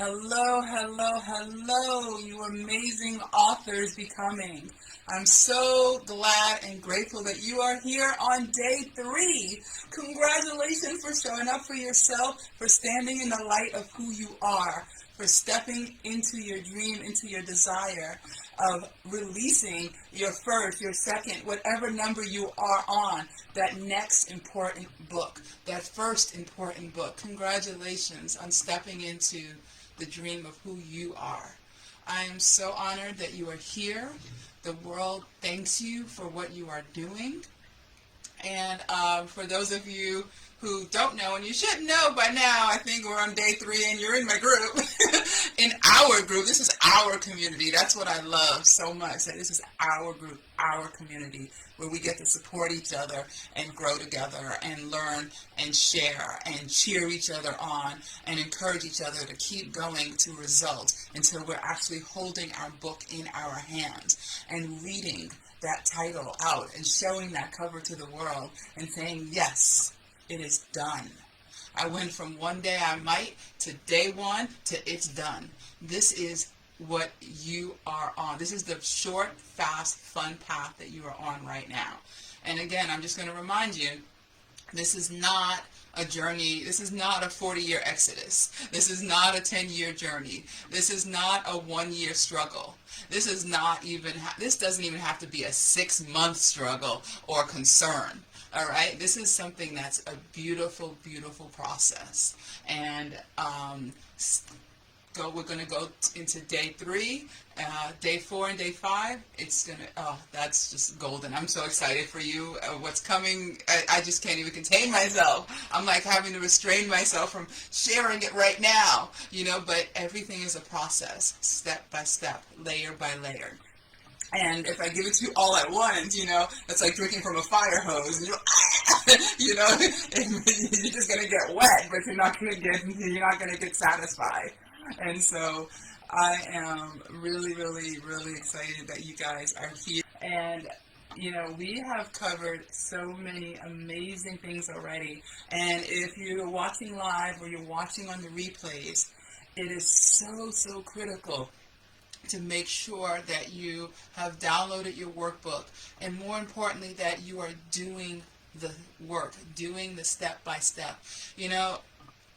Hello, hello, hello, you amazing authors becoming. I'm so glad and grateful that you are here on day 3. Congratulations for showing up for yourself, for standing in the light of who you are, for stepping into your dream, into your desire of releasing your first, your second, whatever number you are on, that next important book, that first important book. Congratulations on stepping into the dream of who you are. I am so honored that you are here. The world thanks you for what you are doing. And for those of you who don't know, and you should know by now, I think we're on day 3 and you're in my group. In our group, this is our community. That's what I love so much, that this is our group, our community, where we get to support each other and grow together and learn and share and cheer each other on and encourage each other to keep going to results until we're actually holding our book in our hands and reading that title out and showing that cover to the world and saying, yes, it is done. I went from one day I might to day 1 to it's done. This is what you are on. This is the short, fast, fun path that you are on right now. And again, I'm just going to remind you, this is not a journey. This is not a 40-year exodus. This is not a 10-year journey. This is not a 1-year struggle. This is not even, this doesn't even have to be a 6-month struggle or concern. All right? This is something that's a beautiful, beautiful process. And we're going to go into day 3, day 4 and day 5. It's going to, that's just golden. I'm so excited for you. What's coming, I just can't even contain myself. I'm like having to restrain myself from sharing it right now, but everything is a process, step by step, layer by layer. And if I give it to you all at once, it's like drinking from a fire hose. And you're just gonna get wet, but you're not gonna get satisfied. And so I am really, really, really excited that you guys are here. And we have covered so many amazing things already. And if you're watching live or you're watching on the replays, it is so, so critical to make sure that you have downloaded your workbook, and more importantly, that you are doing the work, doing the step by step.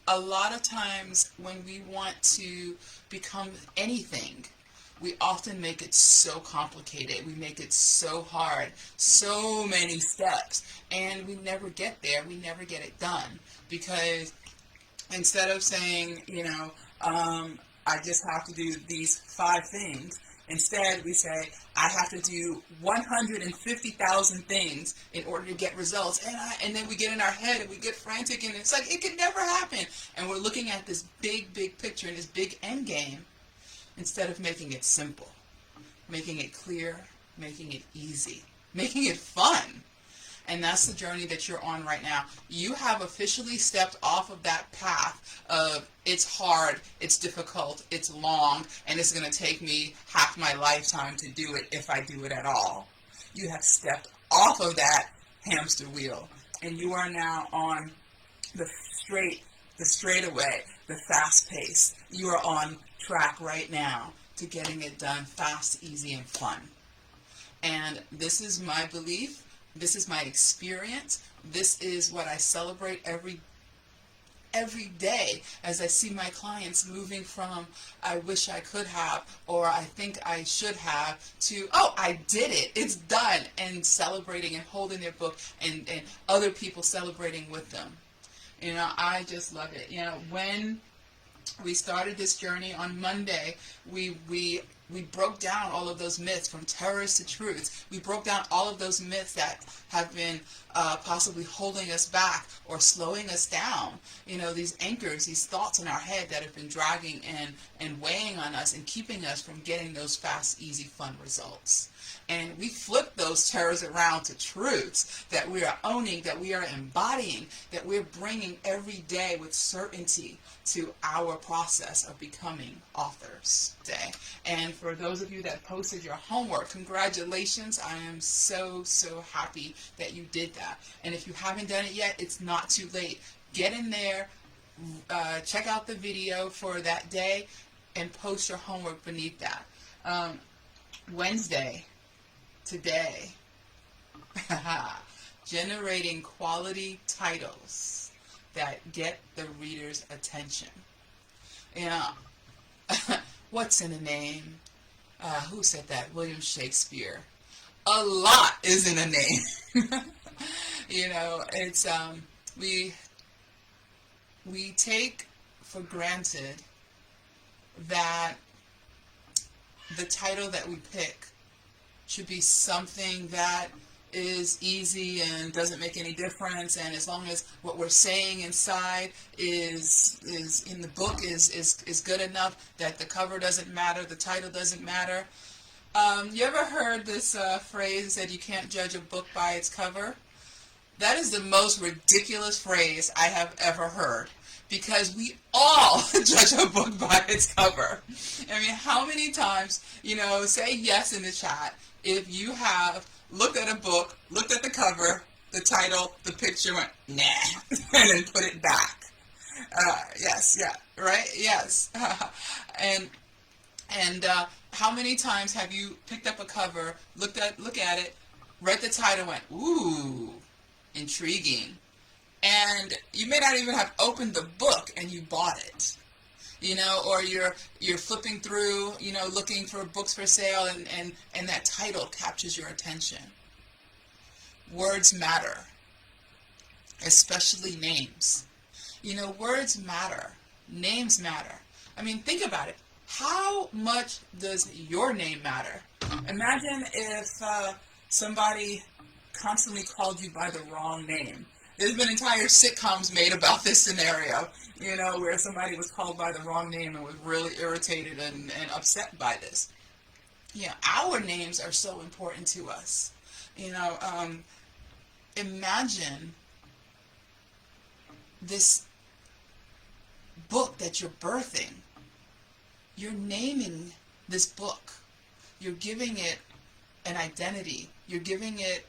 A lot of times when we want to become anything, we often make it so complicated. We make it so hard, so many steps, and we never get there. We never get it done, because instead of saying, I just have to do these 5 things. Instead, we say, I have to do 150,000 things in order to get results. And then we get in our head and we get frantic, and it's like, it could never happen. And we're looking at this big, big picture and this big end game instead of making it simple, making it clear, making it easy, making it fun. And that's the journey that you're on right now. You have officially stepped off of that path of it's hard, it's difficult, it's long, and it's going to take me half my lifetime to do it if I do it at all. You have stepped off of that hamster wheel, and you are now on the straightaway, the fast pace. You are on track right now to getting it done fast, easy, and fun. And this is my belief. This is my experience. This is what I celebrate every day as I see my clients moving from I wish I could have, or I think I should have, to I did it, it's done, and celebrating and holding their book, and other people celebrating with them. I just love it. When we started this journey on Monday, we broke down all of those myths, from terrors to truths. We broke down all of those myths that have been possibly holding us back or slowing us down. These anchors, these thoughts in our head that have been dragging and weighing on us and keeping us from getting those fast, easy, fun results. And we flip those terrors around to truths that we are owning, that we are embodying, that we're bringing every day with certainty to our process of becoming authors today. And for those of you that posted your homework, congratulations. I am so, so happy that you did that. And if you haven't done it yet, it's not too late. Get in there, check out the video for that day and post your homework beneath that. Wednesday, today, generating quality titles that get the reader's attention. You know, what's in a name? Who said that? William Shakespeare. A lot is in a name. You know, it's we take for granted that the title that we pick should be something that is easy and doesn't make any difference, and as long as what we're saying inside is in the book is good enough, that the cover doesn't matter, the title doesn't matter. You ever heard this phrase that you can't judge a book by its cover? That is the most ridiculous phrase I have ever heard, because we all judge a book by its cover. I mean, how many times, say yes in the chat if you have looked at a book, looked at the cover, the title, the picture, went, nah, and then put it back. Yes, yeah, right? Yes. and how many times have you picked up a cover, look at it, read the title, went, ooh, intriguing, and you may not even have opened the book and you bought it, or you're flipping through, looking for books for sale, and that title captures your attention. Words matter, especially names. Words matter, names matter. I mean, think about it. How much does your name matter? Imagine if somebody constantly called you by the wrong name. There's been entire sitcoms made about this scenario, where somebody was called by the wrong name and was really irritated and upset by this. Our names are so important to us. Imagine this book that you're birthing. You're naming this book. You're giving it an identity. You're giving it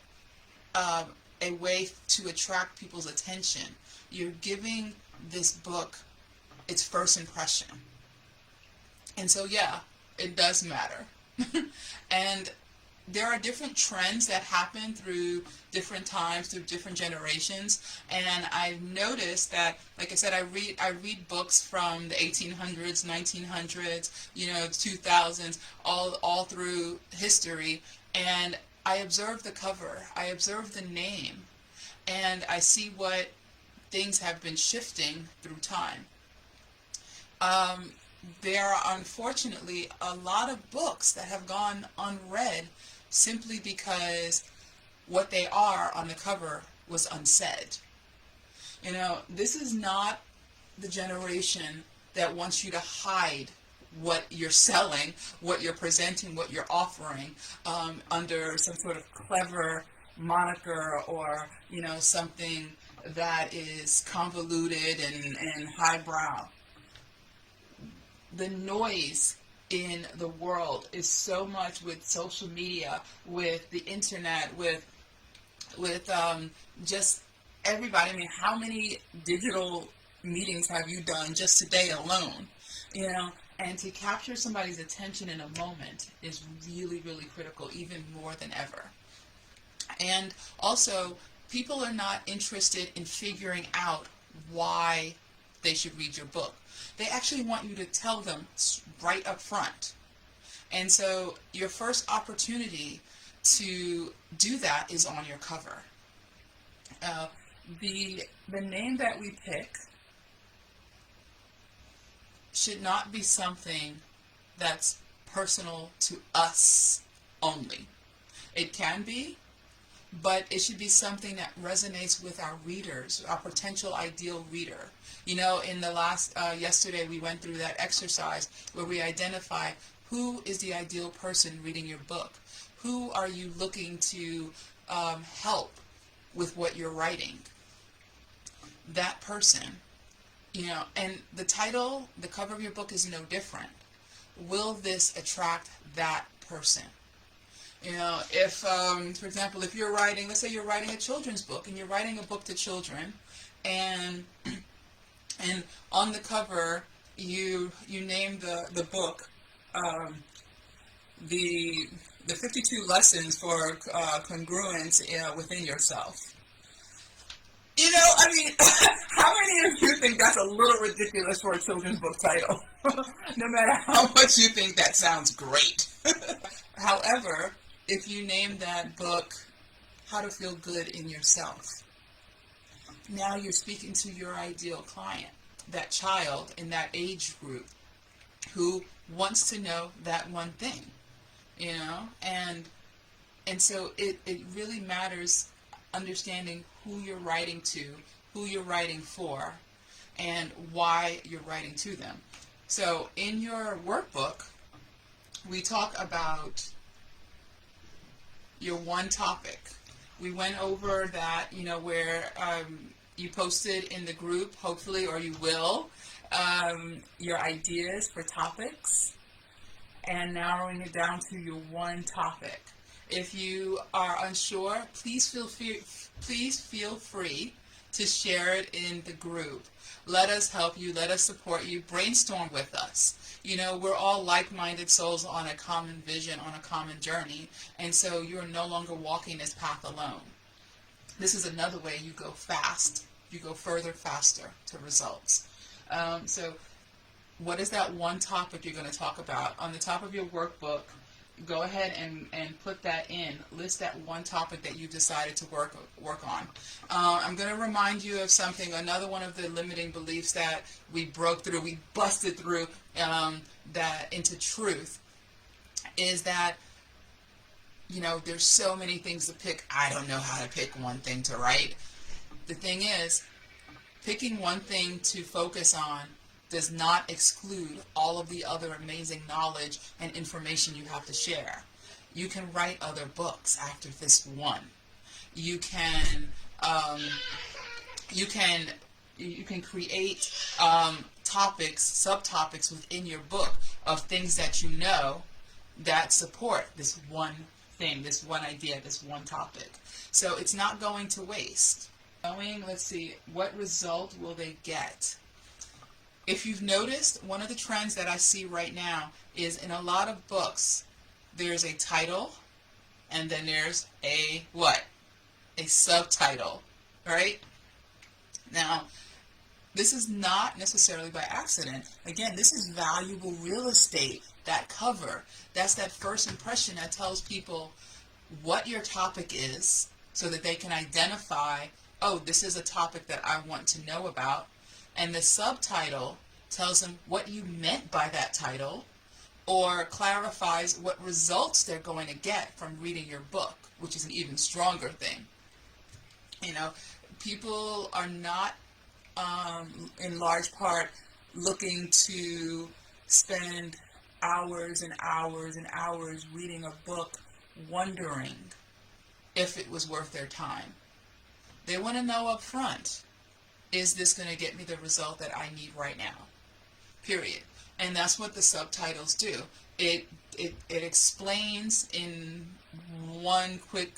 a way to attract people's attention. You're giving this book its first impression. And so, yeah, it does matter. And there are different trends that happen through different times, through different generations, and I've noticed that, like I said, I read books from the 1800s, 1900s, 2000s, all through history, and I observe the cover, I observe the name, and I see what things have been shifting through time. There are unfortunately a lot of books that have gone unread simply because what they are on the cover was unsaid. This is not the generation that wants you to hide what you're selling, what you're presenting, what you're offering under some sort of clever moniker or, something that is convoluted and highbrow. The noise in the world is so much with social media, with the internet, with just everybody. I mean, how many digital meetings have you done just today alone? And to capture somebody's attention in a moment is really, really critical, even more than ever. And also, people are not interested in figuring out why they should read your book. They actually want you to tell them right up front. And so your first opportunity to do that is on your cover. The name that we pick should not be something that's personal to us only. It can be, but it should be something that resonates with our readers, our potential ideal reader. In the last, yesterday we went through that exercise where we identify who is the ideal person reading your book. Who are you looking to help with what you're writing? That person. And the title, the cover of your book is no different. Will this attract that person? If, for example, if you're writing, let's say you're writing a children's book and you're writing a book to children, and And on the cover, you name the book, um, the 52 lessons for congruence within yourself. You know, I mean, how many of you think that's a little ridiculous for a children's book title? No matter how much you think that sounds great. However, if you name that book How to Feel Good in Yourself, now you're speaking to your ideal client, that child in that age group who wants to know that one thing, you know? And so it really matters understanding who you're writing to, who you're writing for, and why you're writing to them. So in your workbook, we talk about your one topic. We went over that, you know, where you posted in the group, hopefully, or you will, your ideas for topics, and narrowing it down to your one topic. If you are unsure, please feel free to share it in the group. Let us help you. Let us support you. Brainstorm with us. You know, we're all like-minded souls on a common vision, on a common journey, and so you're no longer walking this path alone. This is another way you go fast. You go further, faster to results. So what is that one topic you're going to talk about? On the top of your workbook, go ahead and put that in. List that one topic that you decided to work on. I'm going to remind you of something, another one of the limiting beliefs that we broke through, we busted through that into truth, is that, you know, there's so many things to pick. I don't know how to pick one thing to write. The thing is, picking one thing to focus on does not exclude all of the other amazing knowledge and information you have to share. You can write other books after this one. You can create topics, subtopics within your book of things that you know that support this one thing, this one idea, this one topic. So it's not going to waste. Let's see, what result will they get? If you've noticed, one of the trends that I see right now is in a lot of books, there's a title, and then there's a what? A subtitle, right? Now, this is not necessarily by accident. Again, this is valuable real estate, that cover. That's that first impression that tells people what your topic is so that they can identify, oh, this is a topic that I want to know about. And the subtitle tells them what you meant by that title, or clarifies what results they're going to get from reading your book, which is an even stronger thing. You know, people are not, in large part, looking to spend hours and hours and hours reading a book wondering if it was worth their time. They want to know up front, is this going to get me the result that I need right now? Period. And that's what the subtitles do. It explains in one quick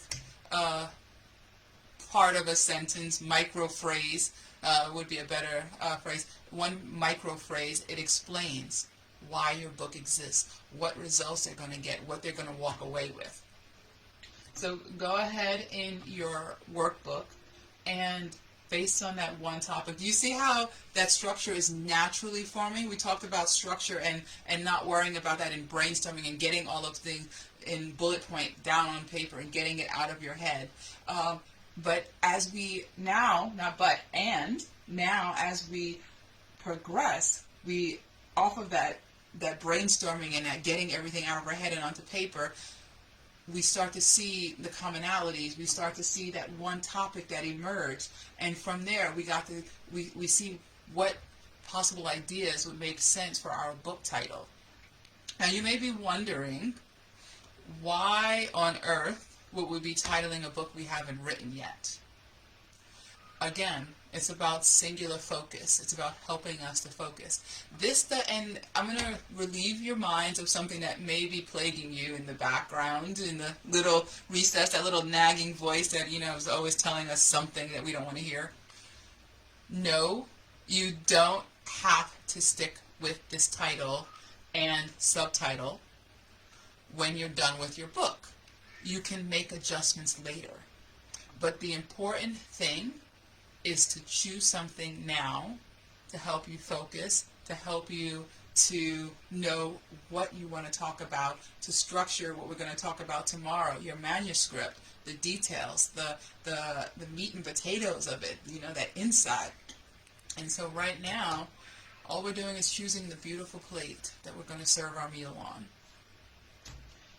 part of a sentence, micro phrase would be a better phrase. One micro phrase, it explains why your book exists, what results they're going to get, what they're going to walk away with. So go ahead in your workbook and based on that one topic, do you see how that structure is naturally forming? We talked about structure and not worrying about that in brainstorming and getting all of things in bullet point down on paper and getting it out of your head. But as we now, now as we progress, we off of that brainstorming and that getting everything out of our head and onto paper, we start to see the commonalities. We start to see that one topic that emerged, and from there we see what possible ideas would make sense for our book title. Now you may be wondering, why on earth would we be titling a book we haven't written yet? Again, it's about singular focus. It's about helping us to focus. And I'm going to relieve your minds of something that may be plaguing you in the background, in the little recess, that little nagging voice that, is always telling us something that we don't want to hear. Know You don't have to stick with this title and subtitle when you're done with your book. You can make adjustments later. But the important thing is to choose something now to help you focus, to help you to know what you want to talk about, to structure what we're going to talk about tomorrow, your manuscript, the details, the meat and potatoes of it, you know, that inside. And so right now, all we're doing is choosing the beautiful plate that we're going to serve our meal on.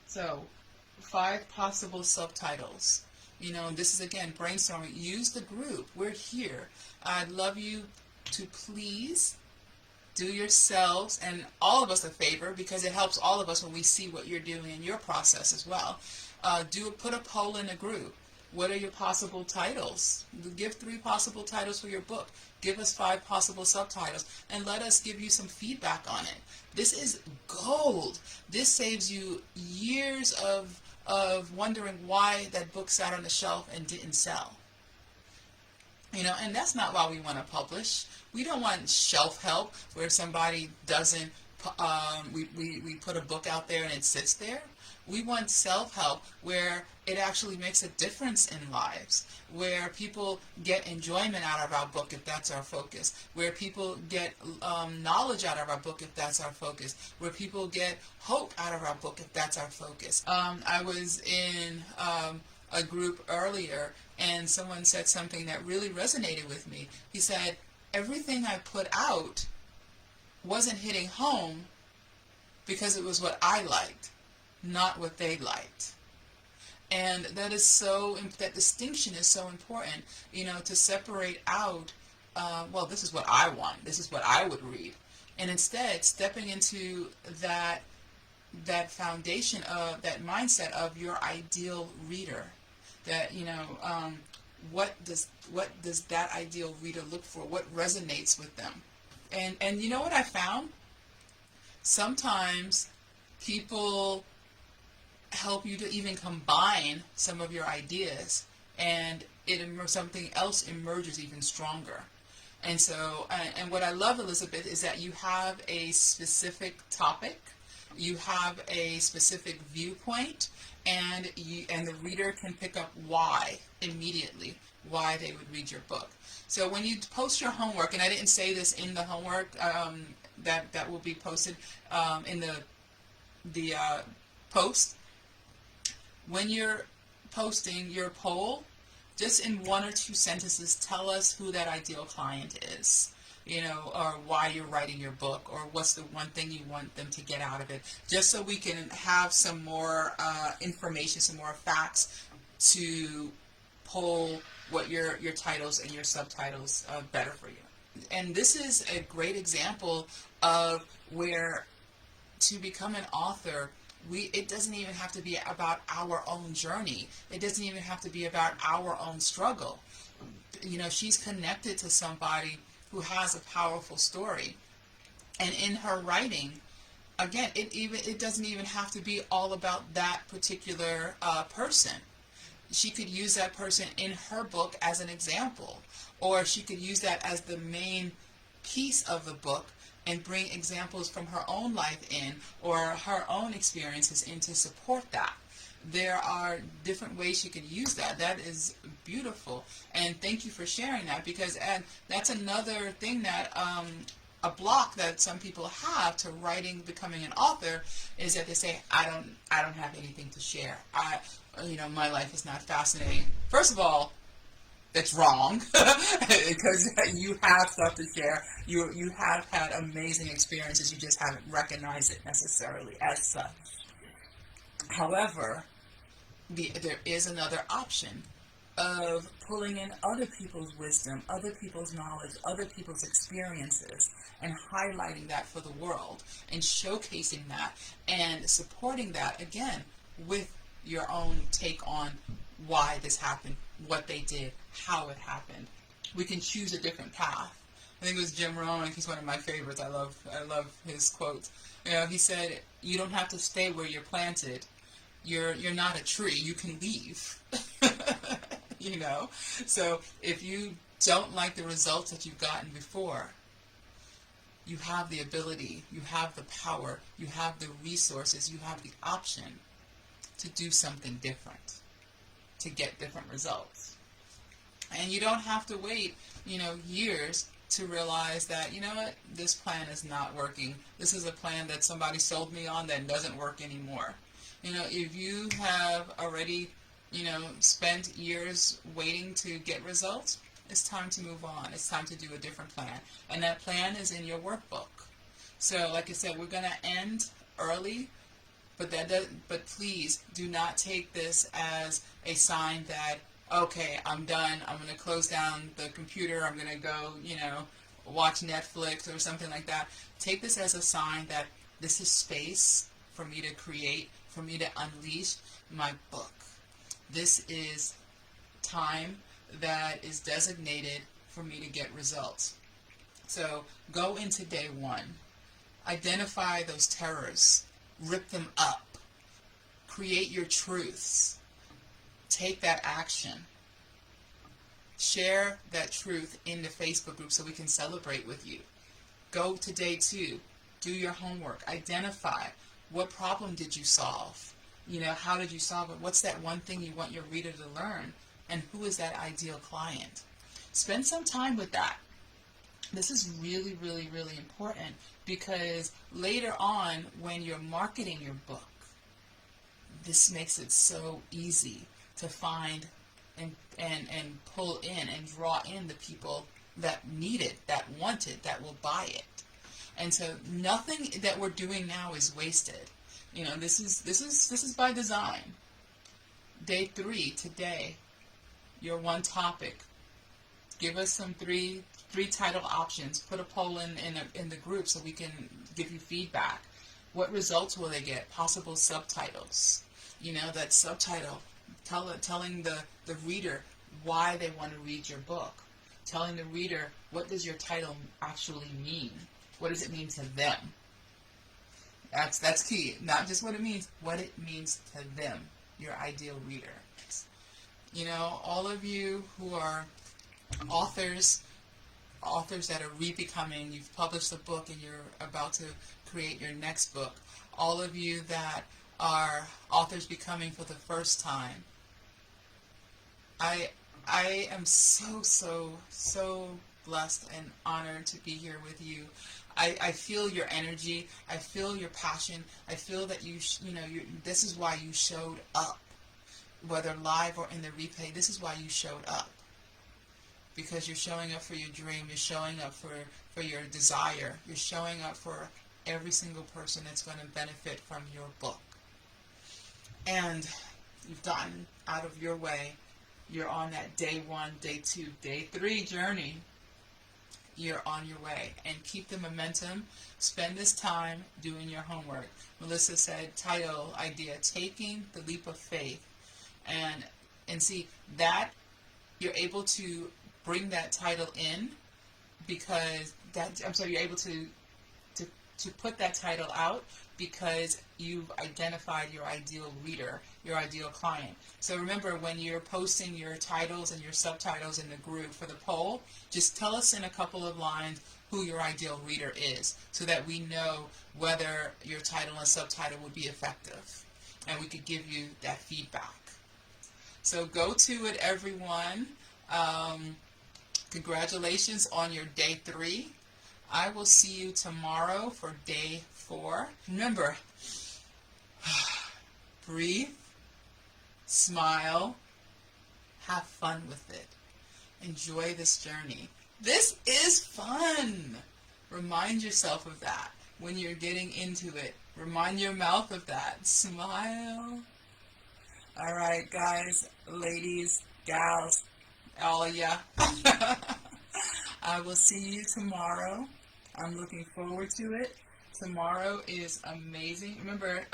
So, 5 possible subtitles. You know, this is again brainstorming. Use the group. We're here. I'd love you to please do yourselves and all of us a favor, because it helps all of us when we see what you're doing in your process as well. Put a poll in the group. What are your possible titles? Give 3 possible titles for your book. Give us 5 possible subtitles, and let us give you some feedback on it. This is gold. This saves you years of wondering why that book sat on the shelf and didn't sell. You know, and that's not why we want to publish. We don't want shelf help where somebody doesn't, we put a book out there and it sits there. We want self-help where it actually makes a difference in lives, where people get enjoyment out of our book if that's our focus, where people get knowledge out of our book if that's our focus, where people get hope out of our book if that's our focus. I was in a group earlier, and someone said something that really resonated with me. He said, everything I put out wasn't hitting home because it was what I liked, not what they liked. And that is so, that distinction is so important, you know, to separate out, well, this is what I want, this is what I would read. And instead, stepping into that foundation of, that mindset of your ideal reader. That, you know, what does that ideal reader look for? What resonates with them? And you know what I found? Sometimes people help you to even combine some of your ideas, and something else emerges even stronger. And so, and what I love, Elizabeth, is that you have a specific topic, you have a specific viewpoint, and the reader can pick up why immediately, why they would read your book. So when you post your homework, and I didn't say this in the homework that will be posted in the post, when you're posting your poll, just in 1 or 2 sentences, tell us who that ideal client is, you know, or why you're writing your book, or what's the one thing you want them to get out of it, just so we can have some more information, some more facts to poll what your titles and your subtitles better for you. And this is a great example of where to become an author, it doesn't even have to be about our own journey. It doesn't even have to be about our own struggle. You know, she's connected to somebody who has a powerful story. And in her writing, again, it doesn't even have to be all about that particular person. She could use that person in her book as an example, or she could use that as the main piece of the book and bring examples from her own life in, or her own experiences in, to support that. There are different ways you could use that. That is beautiful, and thank you for sharing that, because that's another thing that a block that some people have to writing, becoming an author, is that they say, I don't have anything to share. My life is not fascinating. First of all, that's wrong, because you have stuff to share. You have had amazing experiences. You just haven't recognized it necessarily as such. However, there is another option of pulling in other people's wisdom, other people's knowledge, other people's experiences, and highlighting that for the world, and showcasing that, and supporting that, again, with your own take on why this happened, what they did, how it happened. We can choose a different path. I think it was Jim Rohn. He's one of my favorites. I love his quotes. You know, he said, "You don't have to stay where you're planted. You're not a tree. You can leave." You know, so if you don't like the results that you've gotten before, you have the ability, you have the power, you have the resources, you have the option to do something different, to get different results. And you don't have to wait, years to realize that, you know what, this plan is not working. This is a plan that somebody sold me on that doesn't work anymore. If you have already, spent years waiting to get results, it's time to move on. It's time to do a different plan. And that plan is in your workbook. So, like I said, we're going to end early, but but please do not take this as a sign that, okay, I'm done. I'm going to close down the computer. I'm going to go, watch Netflix or something like that. Take this as a sign that this is space for me to create, for me to unleash my book. This is time that is designated for me to get results. So go into day one. Identify those terrors. Rip them up. Create your truths. Take that action. Share that truth in the Facebook group so we can celebrate with you. Go to day two. Do your homework. Identify what problem did you solve. How did you solve it? What's that one thing you want your reader to learn? And who is that ideal client? Spend some time with that. This is really, really, really important because later on when you're marketing your book, this makes it so easy to find and pull in and draw in the people that need it, that want it, that will buy it. And so nothing that we're doing now is wasted. This is by design. Day 3 today, your one topic. Give us some three title options. Put a poll in the group so we can give you feedback. What results will they get? Possible subtitles. That subtitle telling the reader why they want to read your book. Telling the reader, what does your title actually mean? What does it mean to them? That's key. Not just what it means, what it means to them, your ideal reader. All of you who are authors that are re-becoming, you've published a book and you're about to create your next book. All of you that are authors becoming for the first time. I am so blessed and honored to be here with you. I feel your energy. I feel your passion. I feel that this is why you showed up, whether live or in the replay. This is why you showed up, because you're showing up for your dream. You're showing up for your desire. You're showing up for every single person that's going to benefit from your book. And you've gotten out of your way. You're on that day 1, day 2, day 3 journey. You're on your way. And keep the momentum. Spend this time doing your homework. Melissa said, title idea, Taking the Leap of Faith. And see, that you're able to bring that title in because you're able to put that title out because you've identified your ideal reader, your ideal client. So remember, when you're posting your titles and your subtitles in the group for the poll, just tell us in a couple of lines who your ideal reader is so that we know whether your title and subtitle would be effective and we could give you that feedback. So go to it, everyone. Congratulations on your day 3. I will see you tomorrow for day 4. Remember, breathe, smile, have fun with it. Enjoy this journey. This is fun. Remind yourself of that when you're getting into it. Remind your mouth of that. Smile. All right, guys, ladies, gals, all of ya. I will see you tomorrow. I'm looking forward to it. Tomorrow is amazing. Remember,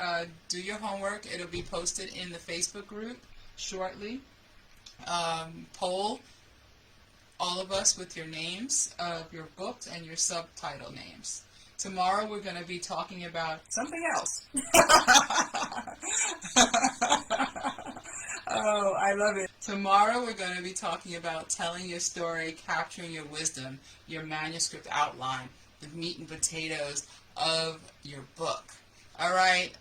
do your homework. It'll be posted in the Facebook group shortly. Poll all of us with your names of your books and your subtitle names. Tomorrow we're going to be talking about something else. Oh, I love it. Tomorrow we're going to be talking about telling your story, capturing your wisdom, your manuscript outline, the meat and potatoes of your book. All right.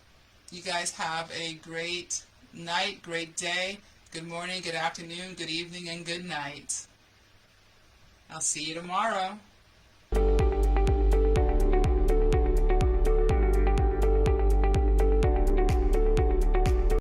You guys have a great night, great day. Good morning, good afternoon, good evening, and good night. I'll see you tomorrow.